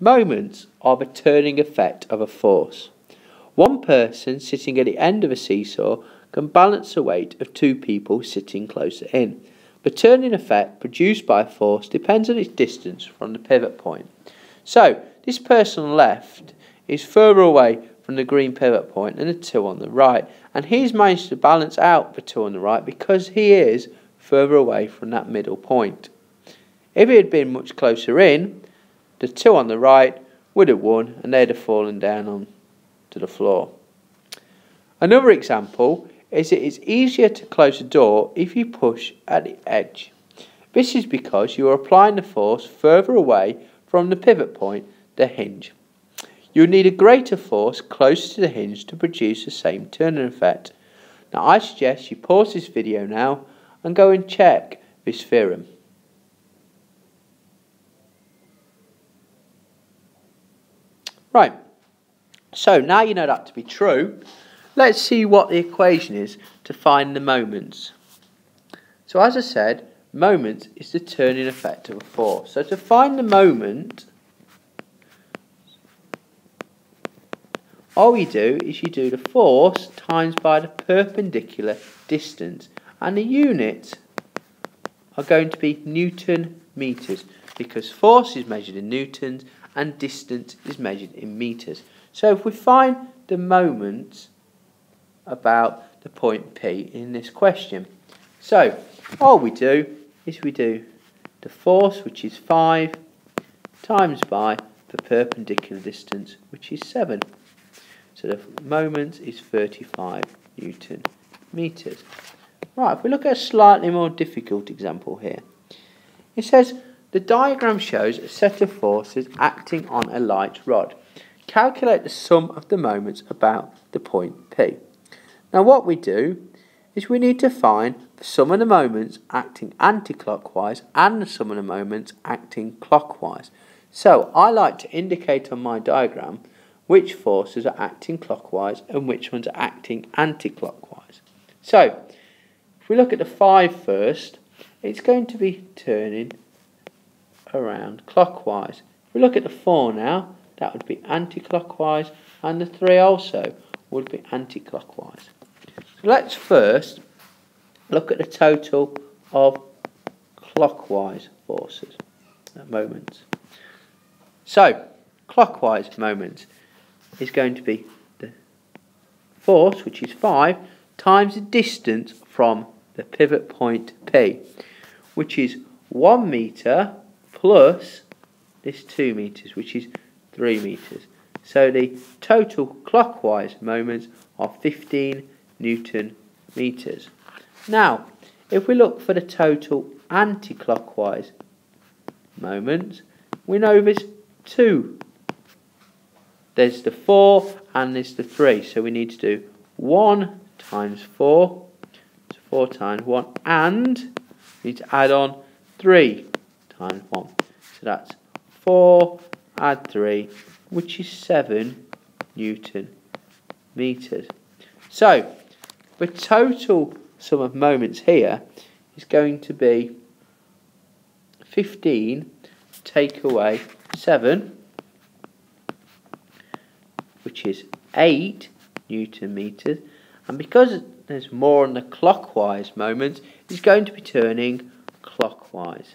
Moments are the turning effect of a force. One person sitting at the end of a seesaw can balance the weight of two people sitting closer in. The turning effect produced by a force depends on its distance from the pivot point. So, this person on the left is further away from the green pivot point than the two on the right, and he's managed to balance out the two on the right because he is further away from that middle point. If he had been much closer in, the two on the right would have won and they'd have fallen down onto the floor. Another example is it is easier to close a door if you push at the edge. This is because you are applying the force further away from the pivot point, the hinge. You would need a greater force closer to the hinge to produce the same turning effect. Now I suggest you pause this video now and go and check this theorem. Right, so now you know that to be true, let's see what the equation is to find the moments. So as I said, moment is the turning effect of a force. So to find the moment, all you do is you do the force times by the perpendicular distance, and the units are going to be Newton meters because force is measured in newtons and distance is measured in meters. So if we find the moment about the point P in this question, so all we do is we do the force, which is 5, times by the perpendicular distance, which is 7. So the moment is 35 Newton meters. Right, if we look at a slightly more difficult example here, it says the diagram shows a set of forces acting on a light rod. Calculate the sum of the moments about the point P. Now what we do is we need to find the sum of the moments acting anti-clockwise and the sum of the moments acting clockwise. So I like to indicate on my diagram which forces are acting clockwise and which ones are acting anti-clockwise. So if we look at the 5 first, it's going to be turning around clockwise. If we look at the 4 now, that would be anti-clockwise, and the 3 also would be anti-clockwise. So let's first look at the total of clockwise forces at moments. So clockwise moments is going to be the force, which is 5, times the distance from the pivot point P, which is 1 metre plus this 2 metres, which is 3 metres. So the total clockwise moments are 15 Newton meters. Now, if we look for the total anti-clockwise moments, we know there's 2. There's the 4 and there's the 3. So we need to do 1 times 4. So 4 times 1, and we need to add on 3 times 1. So that's 4 add 3, which is 7 Newton meters. So the total sum of moments here is going to be 15 take away 7, which is 8 Newton meters, and because there's more on the clockwise moments, it's going to be turning clockwise.